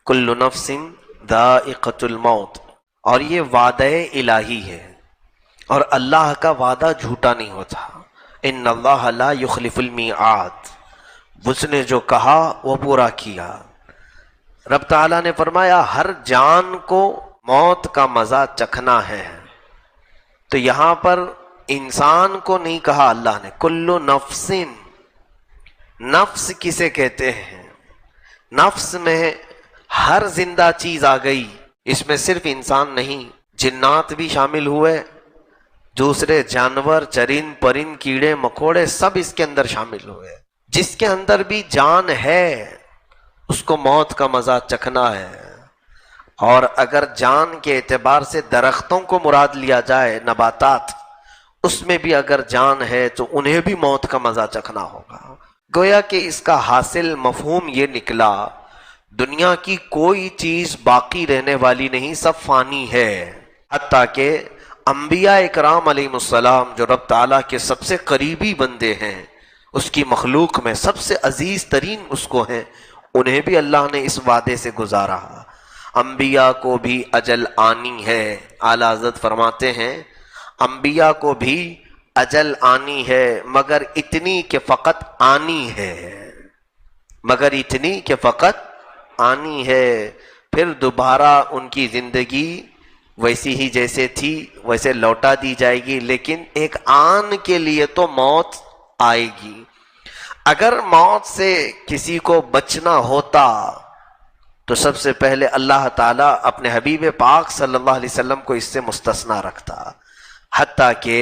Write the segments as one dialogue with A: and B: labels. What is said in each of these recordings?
A: کل نفس ذائقۃ الموت، اور یہ وعدہ الہی ہے، اور اللہ کا وعدہ جھوٹا نہیں ہوتا۔ ان اللہ لا یخلف المیعاد، اس نے جو کہا وہ پورا کیا۔ رب تعالیٰ نے فرمایا ہر جان کو موت کا مزہ چکھنا ہے، تو یہاں پر انسان کو نہیں کہا اللہ نے، کل نفس۔ نفس کسے کہتے ہیں؟ نفس میں ہر زندہ چیز آ گئی، اس میں صرف انسان نہیں، جنات بھی شامل ہوئے، دوسرے جانور، چرند پرند، کیڑے مکوڑے، سب اس کے اندر شامل ہوئے۔ جس کے اندر بھی جان ہے اس کو موت کا مزہ چکھنا ہے۔ اور اگر جان کے اعتبار سے درختوں کو مراد لیا جائے، نباتات، اس میں بھی اگر جان ہے تو انہیں بھی موت کا مزہ چکھنا ہوگا۔ گویا کہ اس کا حاصل مفہوم یہ نکلا، دنیا کی کوئی چیز باقی رہنے والی نہیں، سب فانی ہے۔ حتیٰ کہ انبیاء اکرام علیہ السلام جو رب تعالیٰ کے سب سے قریبی بندے ہیں، اس کی مخلوق میں سب سے عزیز ترین اس کو ہیں، انہیں بھی اللہ نے اس وعدے سے گزارا۔ انبیاء کو بھی اجل آنی ہے۔ اعلیٰ حضرت فرماتے ہیں انبیاء کو بھی اجل آنی ہے، مگر اتنی کہ فقط آنی ہے، مگر اتنی کہ فقط آنی ہے، پھر دوبارہ ان کی زندگی ویسی ہی جیسے تھی ویسے لوٹا دی جائے گی، لیکن ایک آن کے لیے تو موت آئے گی۔ اگر موت سے کسی کو بچنا ہوتا تو سب سے پہلے اللہ تعالیٰ اپنے حبیب پاک صلی اللہ علیہ وسلم کو اس سے مستثنا رکھتا، حتیٰ کہ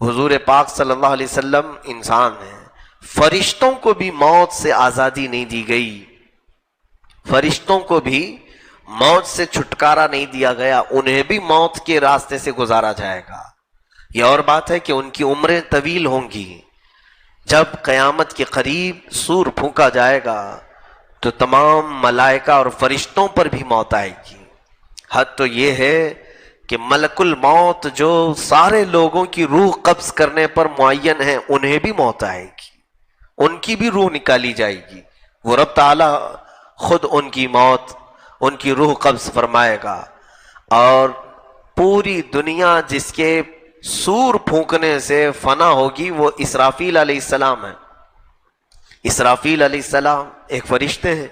A: حضور پاک صلی اللہ علیہ وسلم انسان ہیں، فرشتوں کو بھی موت سے آزادی نہیں دی گئی، فرشتوں کو بھی موت سے چھٹکارا نہیں دیا گیا، انہیں بھی موت کے راستے سے گزارا جائے گا۔ یہ اور بات ہے کہ ان کی عمریں طویل ہوں گی۔ جب قیامت کے قریب سور پھونکا جائے گا تو تمام ملائکہ اور فرشتوں پر بھی موت آئے گی۔ حد تو یہ ہے کہ ملک الموت جو سارے لوگوں کی روح قبض کرنے پر معین ہے، انہیں بھی موت آئے گی، ان کی بھی روح نکالی جائے گی۔ وہ رب تعالی خود ان کی موت، ان کی روح قبض فرمائے گا، اور پوری دنیا جس کے سور پھونکنے سے فنا ہوگی وہ اسرافیل علیہ السلام ہے۔ اسرافیل علیہ السلام ایک فرشتے ہیں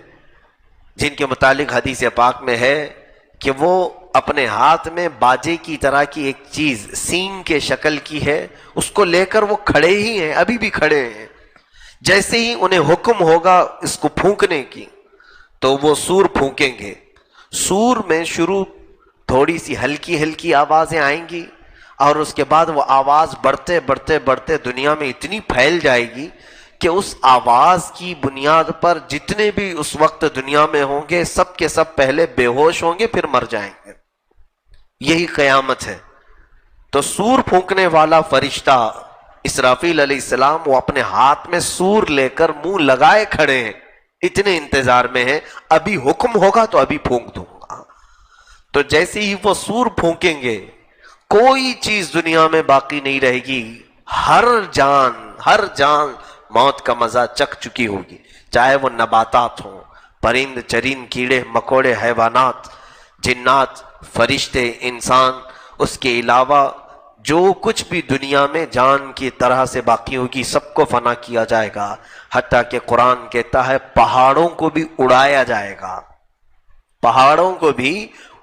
A: جن کے متعلق حدیث پاک میں ہے کہ وہ اپنے ہاتھ میں باجے کی طرح کی ایک چیز سینگ کے شکل کی ہے، اس کو لے کر وہ کھڑے ہی ہیں، ابھی بھی کھڑے ہیں۔ جیسے ہی انہیں حکم ہوگا اس کو پھونکنے کی تو وہ سور پھونکیں گے۔ سور میں شروع تھوڑی سی ہلکی ہلکی آوازیں آئیں گی، اور اس کے بعد وہ آواز بڑھتے بڑھتے بڑھتے دنیا میں اتنی پھیل جائے گی کہ اس آواز کی بنیاد پر جتنے بھی اس وقت دنیا میں ہوں گے سب کے سب پہلے بے ہوش ہوں گے، پھر مر جائیں گے۔ یہی قیامت ہے۔ تو سور پھونکنے والا فرشتہ اسرافیل علیہ السلام وہ اپنے ہاتھ میں سور لے کر منہ لگائے کھڑے ہیں، اتنے انتظار میں ہیں، ابھی حکم ہوگا تو ابھی پھونک دوں گا۔ تو جیسے ہی وہ سور پھونکیں گے کوئی چیز دنیا میں باقی نہیں رہے گی، ہر جان موت کا مزہ چکھ چکی ہوگی، چاہے وہ نباتات ہوں، پرند چرند، کیڑے مکوڑے، حیوانات، جنات، فرشتے، انسان، اس کے علاوہ جو کچھ بھی دنیا میں جان کی طرح سے باقی ہوگی سب کو فنا کیا جائے گا۔ حتیٰ کہ قرآن کہتا ہے پہاڑوں کو بھی اڑایا جائے گا، پہاڑوں کو بھی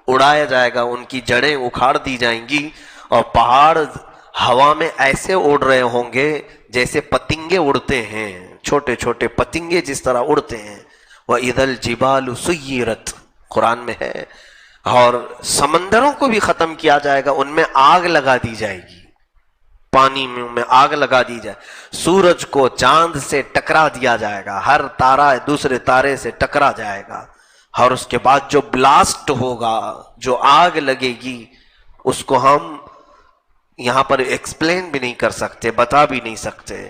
A: اڑایا جائے گا، ان کی جڑیں اکھاڑ دی جائیں گی، اور پہاڑ ہوا میں ایسے اڑ رہے ہوں گے جیسے پتنگے اڑتے ہیں، چھوٹے چھوٹے پتنگے جس طرح اڑتے ہیں۔ وَإِذَا الْجِبَالُ سُيِّرَتْ قرآن میں ہے۔ اور سمندروں کو بھی ختم کیا جائے گا، ان میں آگ لگا دی جائے گی، پانی میں آگ لگا دی جائے، سورج کو چاند سے ٹکرا دیا جائے گا، ہر تارا دوسرے تارے سے ٹکرا جائے گا، اور اس کے بعد جو بلاسٹ ہوگا، جو آگ لگے گی، اس کو ہم یہاں پر ایکسپلین بھی نہیں کر سکتے، بتا بھی نہیں سکتے۔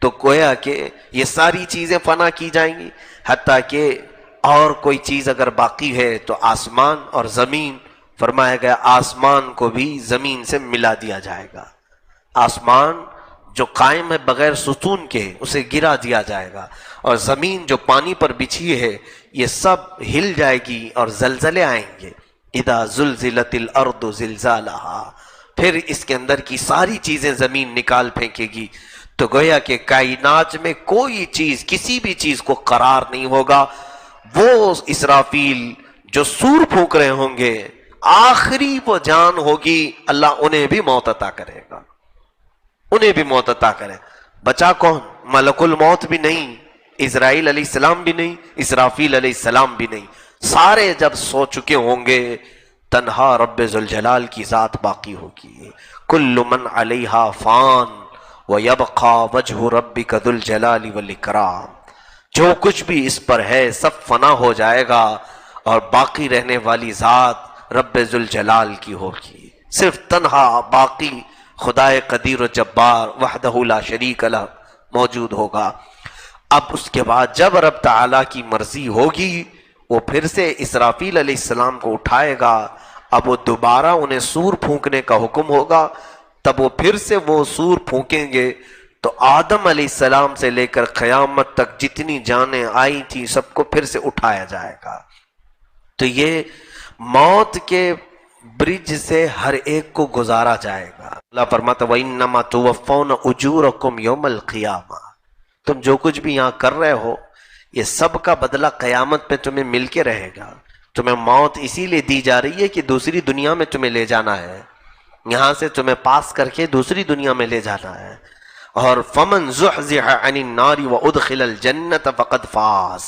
A: تو گویا کہ یہ ساری چیزیں فنا کی جائیں گی، حتیٰ کہ اور کوئی چیز اگر باقی ہے تو آسمان اور زمین، فرمایا گیا آسمان کو بھی زمین سے ملا دیا جائے گا، آسمان جو قائم ہے بغیر ستون کے اسے گرا دیا جائے گا، اور زمین جو پانی پر بچھی ہے یہ سب ہل جائے گی اور زلزلے آئیں گے۔ اذا زلزلت الارض زلزالہا، پھر اس کے اندر کی ساری چیزیں زمین نکال پھینکے گی۔ تو گویا کہ کائنات میں کوئی چیز، کسی بھی چیز کو قرار نہیں ہوگا۔ وہ اسرافیل جو سور پھونک رہے ہوں گے، آخری وہ جان ہوگی، اللہ انہیں بھی موت عطا کرے گا، انہیں بھی موت عطا کرے۔ بچا کون؟ ملک الموت بھی نہیں، اسرائیل علیہ السلام بھی نہیں، اسرافیل علیہ السلام بھی نہیں۔ سارے جب سو چکے ہوں گے، تنہا رب ذوالجلال کی ذات باقی ہوگی۔ کل من علیہا فان وَيَبْقَى وَجْهُ رَبِّكَ ذُو الْجَلَالِ وَالْإِكْرَامِ، جو کچھ بھی اس پر ہے سب فنا ہو جائے گا اور باقی رہنے والی ذات رب ذوالجلال کی ہوگی۔ صرف تنہا باقی خدائے قدیر و جبار وحدہ لا شریک لہ موجود ہوگا۔ اب اس کے بعد جب رب تعالیٰ کی مرضی ہوگی وہ پھر سے اسرافیل علیہ السلام کو اٹھائے گا۔ اب وہ دوبارہ انہیں سور پھونکنے کا حکم ہوگا، تب وہ پھر سے وہ سور پھونکیں گے تو آدم علیہ السلام سے لے کر قیامت تک جتنی جانیں آئی تھی سب کو پھر سے اٹھایا جائے گا۔ تو یہ موت کے برج سے ہر ایک کو گزارا جائے گا۔ اللہ فرماتا وَإِنَّمَا تُوَفَّوْنَ أُجُورَكُمْ يَوْمَ الْقِيَامَةِ، تم جو کچھ بھی یہاں کر رہے ہو یہ سب کا بدلہ قیامت پہ تمہیں مل کے رہے گا۔ تمہیں موت اسی لیے دی جا رہی ہے کہ دوسری دنیا میں تمہیں لے جانا ہے، یہاں سے تمہیں پاس کر کے دوسری دنیا میں لے جانا ہے۔ اور فمن زحزح عن النار وادخل الجنت فقد فاز،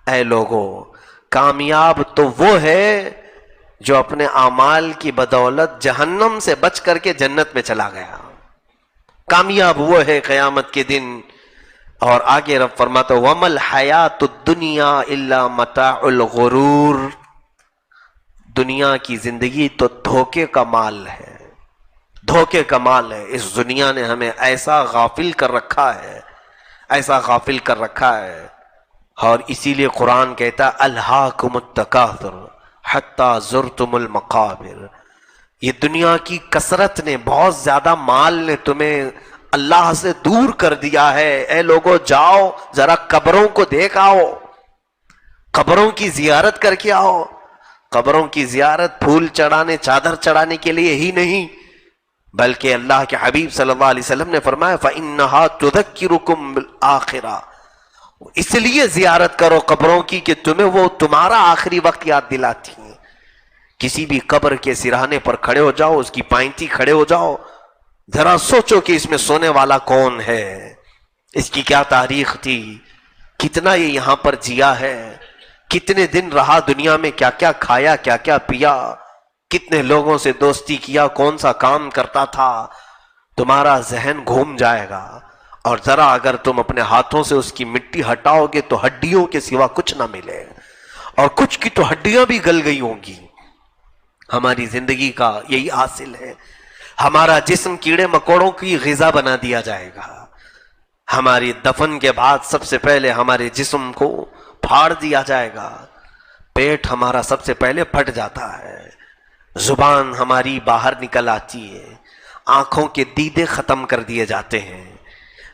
A: اے لوگو کامیاب تو وہ ہے جو اپنے اعمال کی بدولت جہنم سے بچ کر کے جنت میں چلا گیا، کامیاب وہ ہے قیامت کے دن۔ اور آگے رب فرماتا وَمَا الْحَيَاةُ الدُّنْيَا إِلَّا مَتَاعُ الْغُرُورِ، دنیا کی زندگی تو دھوکے کا مال ہے، دھوکے کا مال ہے۔ اس دنیا نے ہمیں ایسا غافل کر رکھا ہے، ایسا غافل کر رکھا ہے، اور اسی لیے قرآن کہتا الہاکم التکاثر حتی زرتم المقابر، یہ دنیا کی کثرت نے، بہت زیادہ مال نے تمہیں اللہ سے دور کر دیا ہے۔ اے لوگو جاؤ ذرا قبروں کو دیکھ آؤ، قبروں کی زیارت کر کے آؤ۔ قبروں کی زیارت پھول چڑھانے چادر چڑھانے کے لیے ہی نہیں، بلکہ اللہ کے حبیب صلی اللہ علیہ وسلم نے فرمایا فَإِنَّهَا تُذَكِّرُكُمْ بِالْآخِرَةِ، اس لیے زیارت کرو قبروں کی کہ تمہیں وہ تمہارا آخری وقت یاد دلاتی ہیں۔ کسی بھی قبر کے سرانے پر کھڑے ہو جاؤ، اس کی پائنتی کھڑے ہو جاؤ، ذرا سوچو کہ اس میں سونے والا کون ہے، اس کی کیا تاریخ تھی، کتنا یہ یہاں پر جیا ہے، کتنے دن رہا دنیا میں، کیا کیا کھایا، کیا کیا پیا، کتنے لوگوں سے دوستی کیا، کون سا کام کرتا تھا، تمہارا ذہن گھوم جائے گا۔ اور ذرا اگر تم اپنے ہاتھوں سے اس کی مٹی ہٹاؤ گے تو ہڈیوں کے سوا کچھ نہ ملے، اور کچھ کی تو ہڈیاں بھی گل گئی ہوں گی۔ ہماری زندگی کا یہی حاصل ہے، ہمارا جسم کیڑے مکوڑوں کی غذا بنا دیا جائے گا۔ ہماری دفن کے بعد سب سے پہلے ہمارے جسم کو پھاڑ دیا جائے گا، پیٹ ہمارا سب سے پہلے پھٹ جاتا ہے، زبان ہماری باہر نکل آتی ہے، آنکھوں کے دیدے ختم کر دیے جاتے ہیں،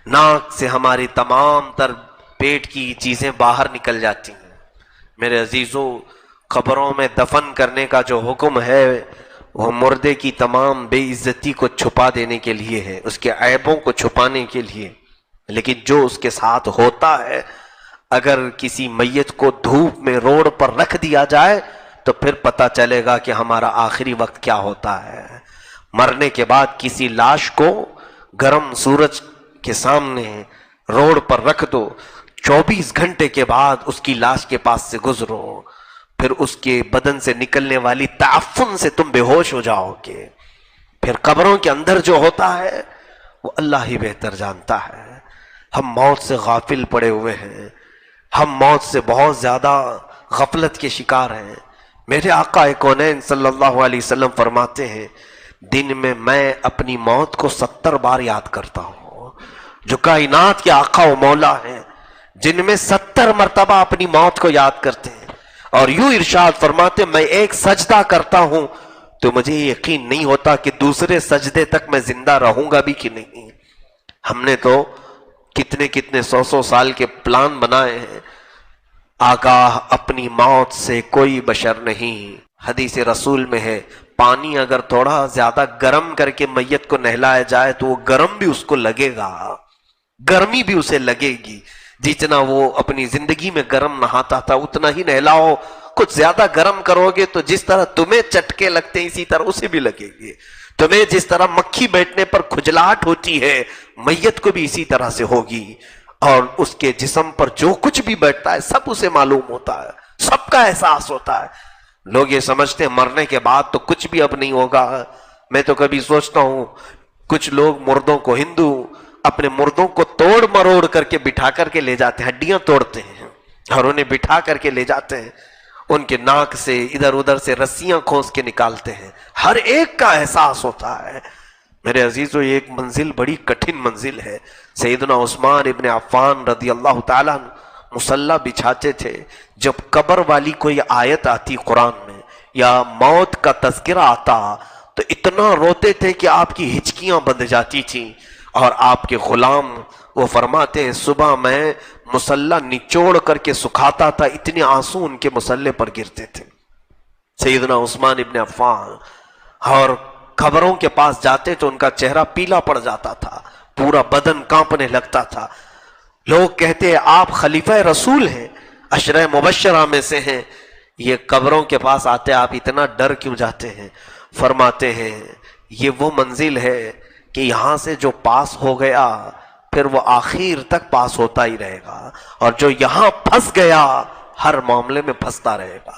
A: ناک سے ہماری تمام تر پیٹ کی چیزیں باہر نکل جاتی ہیں۔ میرے عزیزو، قبروں میں دفن کرنے کا جو حکم ہے وہ مردے کی تمام بے عزتی کو چھپا دینے کے لیے ہے، اس کے عیبوں کو چھپانے کے لیے۔ لیکن جو اس کے ساتھ ہوتا ہے، اگر کسی میت کو دھوپ میں روڈ پر رکھ دیا جائے تو پھر پتہ چلے گا کہ ہمارا آخری وقت کیا ہوتا ہے۔ مرنے کے بعد کسی لاش کو گرم سورج کے سامنے روڈ پر رکھ دو، 24 گھنٹے کے بعد اس کی لاش کے پاس سے گزرو، پھر اس کے بدن سے نکلنے والی تعفن سے تم بے ہوش ہو جاؤ گے۔ پھر قبروں کے اندر جو ہوتا ہے وہ اللہ ہی بہتر جانتا ہے۔ ہم موت سے غافل پڑے ہوئے ہیں، ہم موت سے بہت زیادہ غفلت کے شکار ہیں۔ میرے آقا کونین صلی اللہ علیہ وسلم فرماتے ہیں دن میں میں اپنی موت کو 70 بار یاد کرتا ہوں۔ جو کائنات کے آقا و مولا ہیں، جن میں 70 مرتبہ اپنی موت کو یاد کرتے ہیں، اور یوں ارشاد فرماتے میں ایک سجدہ کرتا ہوں تو مجھے یقین نہیں ہوتا کہ دوسرے سجدے تک میں زندہ رہوں گا بھی کہ نہیں۔ ہم نے تو کتنے کتنے 100 سال کے پلان بنائے ہیں. آگاہ اپنی موت سے کوئی بشر نہیں. حدیث رسول میں ہے پانی اگر تھوڑا زیادہ گرم کر کے میت کو نہلایا جائے تو وہ گرم بھی اس کو لگے گا، گرمی بھی اسے لگے گی. جتنا وہ اپنی زندگی میں گرم نہاتا تھا اتنا ہی نہلاؤ. کچھ زیادہ گرم کرو گے تو جس طرح تمہیں چٹکے لگتے ہیں اسی طرح اسے بھی لگے گے. تمہیں جس طرح مکھی بیٹھنے پر کھجلاہٹ ہوتی ہے میت کو بھی اسی طرح سے ہوگی. اور اس کے جسم پر جو کچھ بھی بیٹھتا ہے سب اسے معلوم ہوتا ہے، سب کا احساس ہوتا ہے. لوگ یہ سمجھتے ہیں مرنے کے بعد تو کچھ بھی اب نہیں ہوگا. میں تو کبھی سوچتا ہوں کچھ لوگ مردوں کو، ہندو اپنے مردوں کو توڑ مروڑ کر کے بٹھا کر کے لے جاتے ہیں، ہڈیاں توڑتے ہیں اور انہیں بٹھا کر کے لے جاتے ہیں. ان کے ناک سے ادھر ادھر سے رسیاں کھونس کے نکالتے ہیں. ہر ایک کا احساس ہوتا ہے. میرے عزیزو یہ ایک منزل بڑی کٹھن منزل ہے. سیدنا عثمان ابن عفان رضی اللہ تعالیٰ مصلی بچھاتے تھے. جب قبر والی کوئی آیت آتی قرآن میں یا موت کا تذکرہ آتا تو اتنا روتے تھے کہ آپ کی ہچکیاں بندھ جاتی تھیں. اور آپ کے غلام وہ فرماتے ہیں صبح میں مصلی نچوڑ کر کے سکھاتا تھا، اتنے آنسو ان کے مصلی پر گرتے تھے. سیدنا عثمان ابن عفان اور قبروں کے پاس جاتے تو ان کا چہرہ پیلا پڑ جاتا تھا، پورا بدن کانپنے لگتا تھا. لوگ کہتے ہیں آپ خلیفہ رسول ہیں، عشرہ مبشرہ میں سے ہیں، یہ قبروں کے پاس آتے آپ اتنا ڈر کیوں جاتے ہیں؟ فرماتے ہیں یہ وہ منزل ہے کہ یہاں سے جو پاس ہو گیا پھر وہ آخر تک پاس ہوتا ہی رہے گا، اور جو یہاں پھنس گیا ہر معاملے میں پھنستا رہے گا،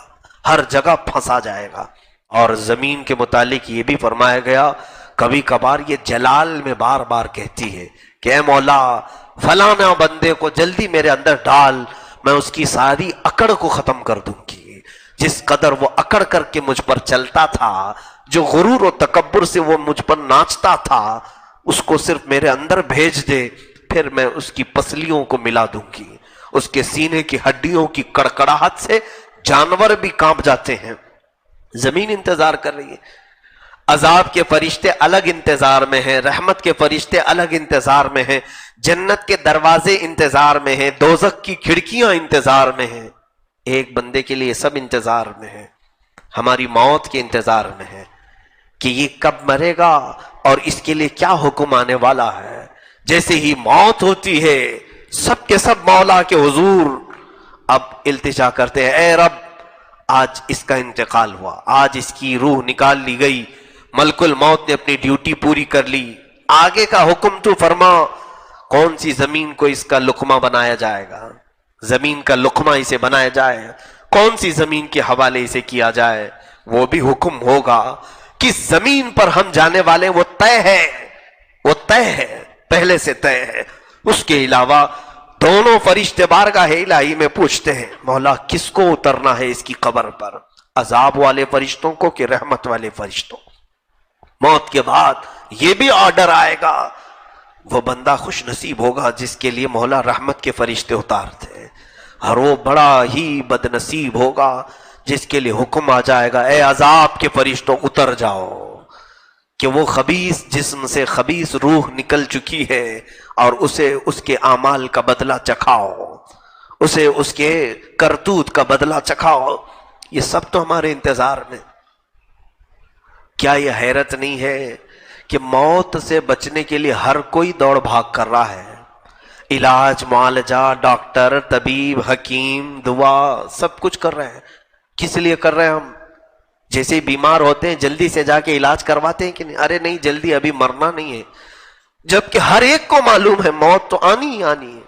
A: ہر جگہ پھنسا جائے گا. اور زمین کے متعلق یہ بھی فرمایا گیا کبھی کبھار یہ جلال میں بار بار کہتی ہے کہ اے مولا فلانا بندے کو جلدی میرے اندر ڈال، میں اس کی ساری اکڑ کو ختم کر دوں گی. جس قدر وہ اکڑ کر کے مجھ پر چلتا تھا، جو غرور و تکبر سے وہ مجھ پر ناچتا تھا، اس کو صرف میرے اندر بھیج دے، پھر میں اس کی پسلیوں کو ملا دوں گی. اس کے سینے کی ہڈیوں کی کڑکڑاہٹ سے جانور بھی کانپ جاتے ہیں. زمین انتظار کر رہی ہے. عذاب کے فرشتے الگ انتظار میں ہیں، رحمت کے فرشتے الگ انتظار میں ہیں، جنت کے دروازے انتظار میں ہیں، دوزخ کی کھڑکیاں انتظار میں ہیں. ایک بندے کے لیے سب انتظار میں ہیں، ہماری موت کے انتظار میں ہے کہ یہ کب مرے گا اور اس کے لیے کیا حکم آنے والا ہے. جیسے ہی موت ہوتی ہے سب کے سب مولا کے حضور اب التجا کرتے ہیں اے رب آج اس کا انتقال ہوا، آج اس کی روح نکال لی گئی، ملک الموت نے اپنی ڈیوٹی پوری کر لی، آگے کا حکم تو فرما. کون سی زمین کو اس کا لقمہ بنایا جائے گا؟ زمین کا لقمہ اسے بنایا جائے، کون سی زمین کے حوالے اسے کیا جائے، وہ بھی حکم ہوگا. کس زمین پر ہم جانے والے وہ طے ہے، وہ طے ہے، پہلے سے طے ہے. اس کے علاوہ دونوں فرشتے بارگاہ الہی میں پوچھتے ہیں مولا کس کو اترنا ہے اس کی قبر پر، عذاب والے فرشتوں کو کہ رحمت والے فرشتوں. موت کے بعد یہ بھی آرڈر آئے گا، وہ بندہ خوش نصیب ہوگا جس کے لیے مولا رحمت کے فرشتے اتارتے ہیں، اور وہ بڑا ہی بد نصیب ہوگا جس کے لیے حکم آ جائے گا اے عذاب کے فرشتوں اتر جاؤ، کہ وہ خبیث جسم سے خبیث روح نکل چکی ہے اور اسے اس کے اعمال کا بدلہ چکھاؤ، اسے اس کے کرتوت کا بدلہ چکھاؤ. یہ سب تو ہمارے انتظار میں. کیا یہ حیرت نہیں ہے کہ موت سے بچنے کے لیے ہر کوئی دوڑ بھاگ کر رہا ہے، علاج، معالجہ، ڈاکٹر، طبیب، حکیم، دعا سب کچھ کر رہے ہیں. کس لیے کر رہے ہیں ہم؟ جیسے بیمار ہوتے ہیں جلدی سے جا کے علاج کرواتے ہیں کہ نہیں؟ ارے نہیں، جلدی ابھی مرنا نہیں ہے، جبکہ ہر ایک کو معلوم ہے موت تو آنی ہی آنی ہے.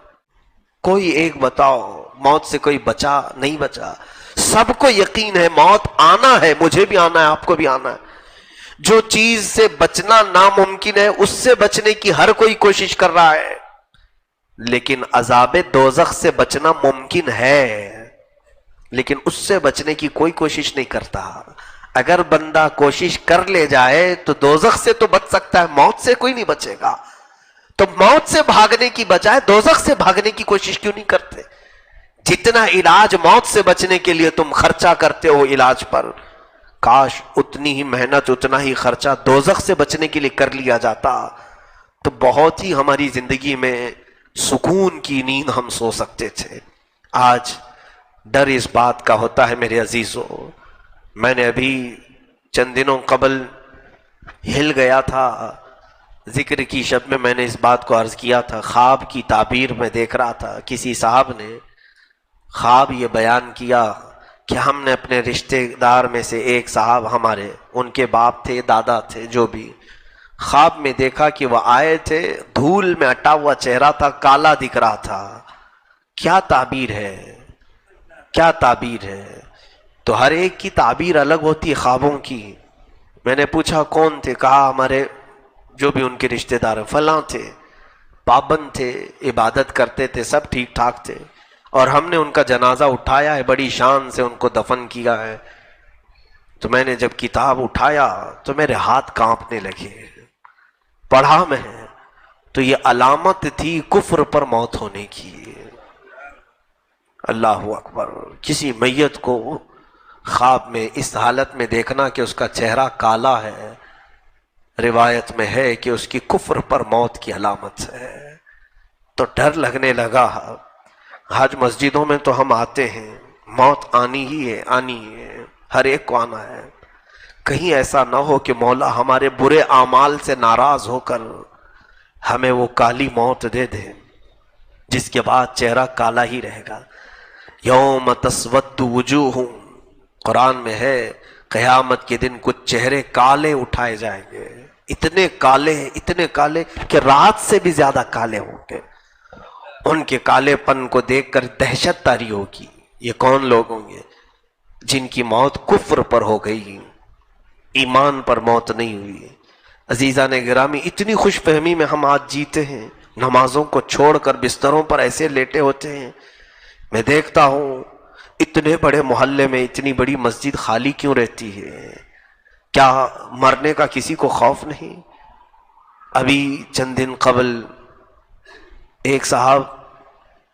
A: کوئی ایک بتاؤ موت سے کوئی بچا نہیں بچا؟ سب کو یقین ہے موت آنا ہے، مجھے بھی آنا ہے، آپ کو بھی آنا ہے. جو چیز سے بچنا ناممکن ہے اس سے بچنے کی ہر کوئی کوشش کر رہا ہے، لیکن عذاب دوزخ سے بچنا ممکن ہے، لیکن اس سے بچنے کی کوئی کوشش نہیں کرتا. اگر بندہ کوشش کر لے جائے تو دوزخ سے تو بچ سکتا ہے، موت سے کوئی نہیں بچے گا. تو موت سے بھاگنے کی بجائے دوزخ سے بھاگنے کی کوشش کیوں نہیں کرتے؟ جتنا علاج موت سے بچنے کے لیے تم خرچہ کرتے ہو علاج پر، کاش اتنی ہی محنت، اتنا ہی خرچہ دوزخ سے بچنے کے لیے کر لیا جاتا. تو بہت ہی ہماری زندگی میں سکون کی نیند ہم سو سکتے تھے. آج ڈر اس بات کا ہوتا ہے میرے عزیزوں. میں نے ابھی چند دنوں قبل ہل گیا تھا، ذکر کی شب میں نے اس بات کو عرض کیا تھا. خواب کی تعبیر میں دیکھ رہا تھا، کسی صاحب نے خواب یہ بیان کیا کہ ہم نے اپنے رشتہ دار میں سے ایک صاحب، ہمارے ان کے باپ تھے دادا تھے جو بھی، خواب میں دیکھا کہ وہ آئے تھے، دھول میں اٹا ہوا چہرہ تھا، کالا دکھ رہا تھا. کیا تعبیر ہے، کیا تعبیر ہے. تو ہر ایک کی تعبیر الگ ہوتی ہے خوابوں کی. میں نے پوچھا کون تھے، کہا ہمارے جو بھی ان کے رشتہ دار فلاں تھے، پابند تھے، عبادت کرتے تھے، سب ٹھیک ٹھاک تھے، اور ہم نے ان کا جنازہ اٹھایا ہے، بڑی شان سے ان کو دفن کیا ہے. تو میں نے جب کتاب اٹھایا تو میرے ہاتھ کانپنے لگے. پڑھا میں تو یہ علامت تھی کفر پر موت ہونے کی. اللہ اکبر. کسی میت کو خواب میں اس حالت میں دیکھنا کہ اس کا چہرہ کالا ہے، روایت میں ہے کہ اس کی کفر پر موت کی علامت ہے. تو ڈر لگنے لگا. حج مسجدوں میں تو ہم آتے ہیں، موت آنی ہی ہے، آنی ہے، ہر ایک کو آنا ہے. کہیں ایسا نہ ہو کہ مولا ہمارے برے اعمال سے ناراض ہو کر ہمیں وہ کالی موت دے دے جس کے بعد چہرہ کالا ہی رہے گا. یوم تسود وجوہ، قرآن میں ہے قیامت کے دن کچھ چہرے کالے اٹھائے جائیں گے، اتنے کالے کہ رات سے بھی زیادہ کالے ہوں گے. ان کے کالے پن کو دیکھ کر دہشت طاری ہوگی. یہ کون لوگ ہوں گے؟ جن کی موت کفر پر ہو گئی، ایمان پر موت نہیں ہوئی. عزیزان گرامی، اتنی خوش فہمی میں ہم آج جیتے ہیں، نمازوں کو چھوڑ کر بستروں پر ایسے لیٹے ہوتے ہیں. میں دیکھتا ہوں اتنے بڑے محلے میں اتنی بڑی مسجد خالی کیوں رہتی ہے؟ کیا مرنے کا کسی کو خوف نہیں؟ ابھی چند دن قبل ایک صاحب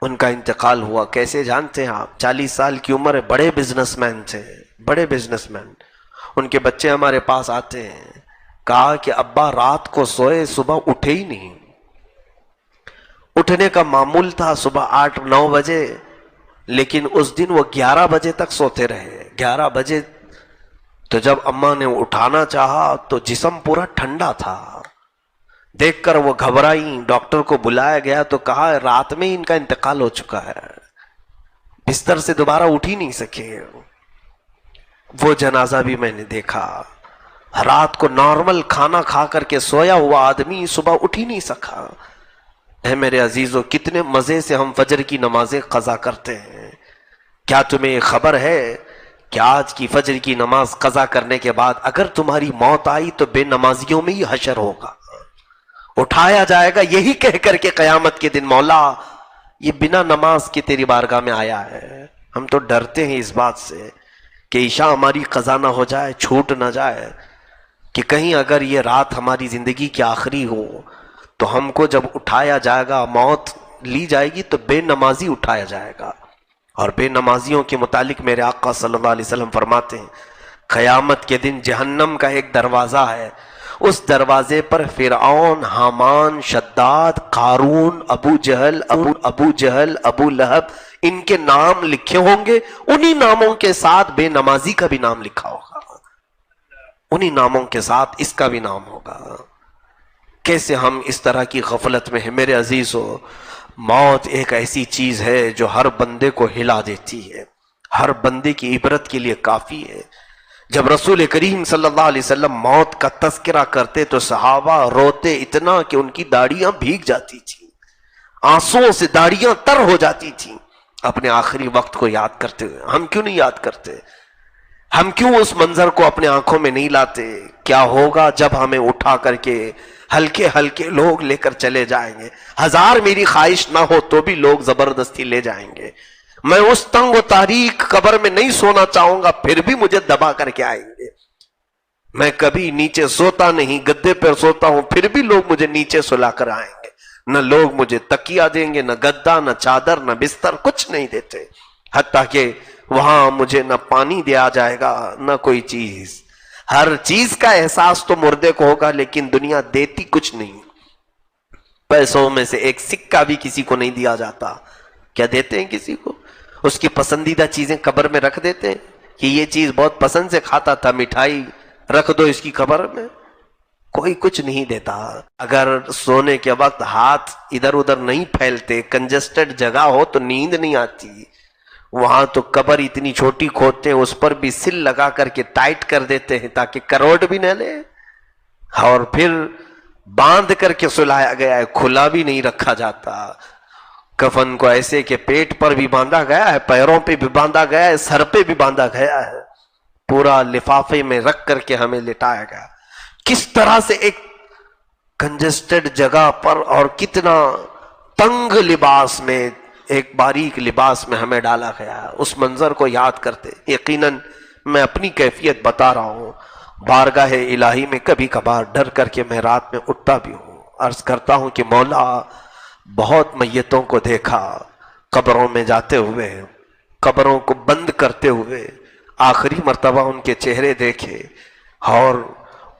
A: ان کا انتقال ہوا. کیسے جانتے ہیں آپ؟ 40 سال کی عمر ہے، بڑے بزنس مین تھے، بڑے بزنس مین. ان کے بچے ہمارے پاس آتے ہیں، کہا کہ ابا رات کو سوئے، صبح اٹھے ہی نہیں. اٹھنے کا معمول تھا صبح 8-9 بجے، لیکن اس دن وہ 11 بجے تک سوتے رہے. 11 بجے تو جب اماں نے اٹھانا چاہا تو جسم پورا ٹھنڈا تھا. دیکھ کر وہ گھبرائی، ڈاکٹر کو بلایا گیا تو کہا رات میں ان کا انتقال ہو چکا ہے، بستر سے دوبارہ اٹھ ہی نہیں سکے. وہ جنازہ بھی میں نے دیکھا، رات کو نارمل کھانا کھا کر کے سویا ہوا آدمی صبح اٹھ ہی نہیں سکا. اے میرے عزیزو، کتنے مزے سے ہم فجر کی نمازیں قضا کرتے ہیں. کیا تمہیں خبر ہے کہ آج کی فجر کی نماز قضا کرنے کے بعد اگر تمہاری موت آئی تو بے نمازیوں میں ہی حشر ہوگا، اٹھایا جائے گا یہی کہہ کر کے قیامت کے دن مولا یہ بنا نماز کے تیری بارگاہ میں آیا ہے. ہم تو ڈرتے ہیں اس بات سے کہ عشاء ہماری قضا نہ ہو جائے، چھوٹ نہ جائے، کہ کہیں اگر یہ رات ہماری زندگی کی آخری ہو تو ہم کو جب اٹھایا جائے گا، موت لی جائے گی تو بے نمازی اٹھایا جائے گا. اور بے نمازیوں کے متعلق میرے آقا صلی اللہ علیہ وسلم فرماتے ہیں قیامت کے دن جہنم کا ایک دروازہ ہے، اس دروازے پر فرعون، حامان، شداد، قارون، ابو جہل، ابو لہب، ان کے نام لکھے ہوں گے. انہی ناموں کے ساتھ بے نمازی کا بھی نام لکھا ہوگا، انہی ناموں کے ساتھ اس کا بھی نام ہوگا. کیسے ہم اس طرح کی غفلت میں ہیں میرے عزیزو. موت ایک ایسی چیز ہے جو ہر بندے کو ہلا دیتی ہے، ہر بندے کی عبرت کے لیے کافی ہے. جب رسول کریم صلی اللہ علیہ وسلم موت کا تذکرہ کرتے تو صحابہ روتے اتنا کہ ان کی داڑیاں بھیگ جاتی تھیں، آنسوؤں سے داڑیاں تر ہو جاتی تھیں اپنے آخری وقت کو یاد کرتے ہوئے. ہم کیوں نہیں یاد کرتے؟ ہم کیوں اس منظر کو اپنے آنکھوں میں نہیں لاتے؟ کیا ہوگا جب ہمیں اٹھا کر کے ہلکے ہلکے لوگ لے کر چلے جائیں گے؟ 1000 میری خواہش نہ ہو تو بھی لوگ زبردستی لے جائیں گے. میں اس تنگ و تاریک قبر میں نہیں سونا چاہوں گا، پھر بھی مجھے دبا کر کے آئیں گے. میں کبھی نیچے سوتا نہیں، گدے پر سوتا ہوں، پھر بھی لوگ مجھے نیچے سلا کر آئیں گے. نہ لوگ مجھے تکیہ دیں گے، نہ گدا، نہ چادر، نہ بستر، کچھ نہیں دیتے. حتیٰ کہ وہاں مجھے نہ پانی دیا جائے گا نہ کوئی چیز. ہر چیز کا احساس تو مردے کو ہوگا، لیکن دنیا دیتی کچھ نہیں. پیسوں میں سے ایک سکہ بھی کسی کو نہیں دیا جاتا. کیا دیتے ہیں کسی کو؟ اس کی پسندیدہ چیزیں قبر میں رکھ دیتے ہیں کہ یہ چیز بہت پسند سے کھاتا تھا، مٹھائی رکھ دو اس کی قبر میں. کوئی کچھ نہیں دیتا. اگر سونے کے وقت ہاتھ ادھر ادھر نہیں پھیلتے، کنجسٹڈ جگہ ہو تو نیند نہیں آتی. وہاں تو قبر اتنی چھوٹی کھودتے ہیں، اس پر بھی سل لگا کر کے ٹائٹ کر دیتے ہیں تاکہ کروٹ بھی نہ لے، اور پھر باندھ کر کے سلایا گیا ہے، کھلا بھی نہیں رکھا جاتا. کفن کو ایسے کہ پیٹ پر بھی باندھا گیا ہے، پیروں پہ بھی باندھا گیا ہے، سر پہ بھی باندھا گیا ہے، پورا لفافے میں رکھ کر کے ہمیں لٹایا گیا. کس طرح سے ایک کنجسٹڈ جگہ پر اور کتنا تنگ لباس میں، ایک باریک لباس میں ہمیں ڈالا گیا ہے. اس منظر کو یاد کرتے یقیناً میں اپنی کیفیت بتا رہا ہوں، بارگاہ الہی میں کبھی کبھار ڈر کر کے میں رات میں اٹھتا بھی ہوں، عرض کرتا ہوں کہ مولا بہت میتوں کو دیکھا قبروں میں جاتے ہوئے، قبروں کو بند کرتے ہوئے، آخری مرتبہ ان کے چہرے دیکھے اور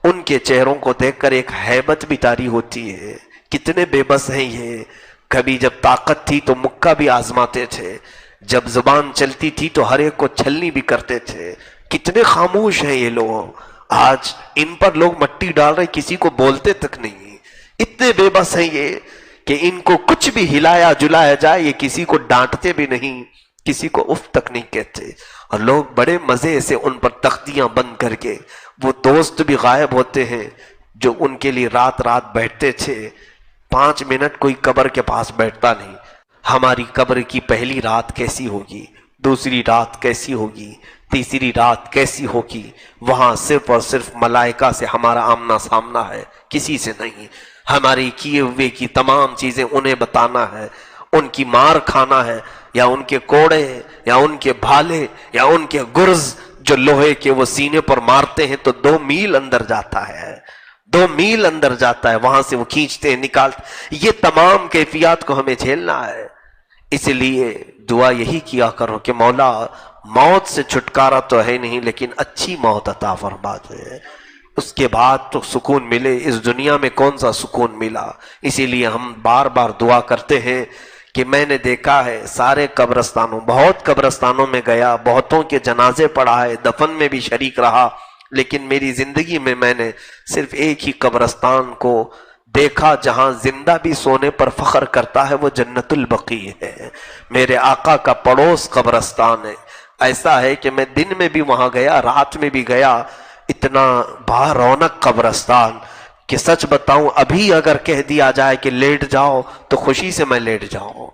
A: ان کے چہروں کو دیکھ کر ایک ہیبت بھی طاری ہوتی ہے. کتنے بے بس ہیں یہ. کبھی جب طاقت تھی تو مکہ بھی آزماتے تھے، جب زبان چلتی تھی تو ہر ایک کو چھلنی بھی کرتے تھے. کتنے خاموش ہیں یہ لوگ. آج ان پر لوگ مٹی ڈال رہے، کسی کو بولتے تک نہیں. اتنے بے بس ہیں یہ کہ ان کو کچھ بھی ہلایا جلایا جائے یہ کسی کو ڈانٹتے بھی نہیں، کسی کو اف تک نہیں کہتے. اور لوگ بڑے مزے سے ان پر تختیاں بند کر کے، وہ دوست بھی غائب ہوتے ہیں جو ان کے لیے رات رات بیٹھتے تھے. 5 منٹ کوئی قبر کے پاس بیٹھتا نہیں. ہماری قبر کی پہلی رات کیسی ہوگی، دوسری رات کیسی ہوگی، تیسری رات کیسی ہوگی. وہاں صرف اور صرف ملائکہ سے ہمارا آمنا سامنا ہے، کسی سے نہیں. ہماری کیے ہوئے کی تمام چیزیں انہیں بتانا ہے، ان کی مار کھانا ہے، یا ان کے کوڑے یا ان کے بھالے یا ان کے گرز جو لوہے کے وہ سینے پر مارتے ہیں تو 2 میل اندر جاتا ہے، 2 میل اندر جاتا ہے. وہاں سے وہ کھینچتے ہیں، نکالتے. یہ تمام کیفیات کو ہمیں جھیلنا ہے. اس لیے دعا یہی کیا کرو کہ مولا موت سے چھٹکارا تو ہے نہیں لیکن اچھی موت عطا فرما دے. اس کے بعد تو سکون ملے. اس دنیا میں کون سا سکون ملا. اسی لیے ہم بار بار دعا کرتے ہیں کہ میں نے دیکھا ہے سارے قبرستانوں، بہت قبرستانوں میں گیا، بہتوں کے جنازے پڑھا ہے، دفن میں بھی شریک رہا، لیکن میری زندگی میں میں نے صرف ایک ہی قبرستان کو دیکھا جہاں زندہ بھی سونے پر فخر کرتا ہے، وہ جنت البقیع ہے. میرے آقا کا پڑوس قبرستان ہے. ایسا ہے کہ میں دن میں بھی وہاں گیا، رات میں بھی گیا. اتنا با رونق قبرستان کہ سچ بتاؤں ابھی اگر کہہ دیا جائے کہ لیٹ جاؤ تو خوشی سے میں لیٹ جاؤں.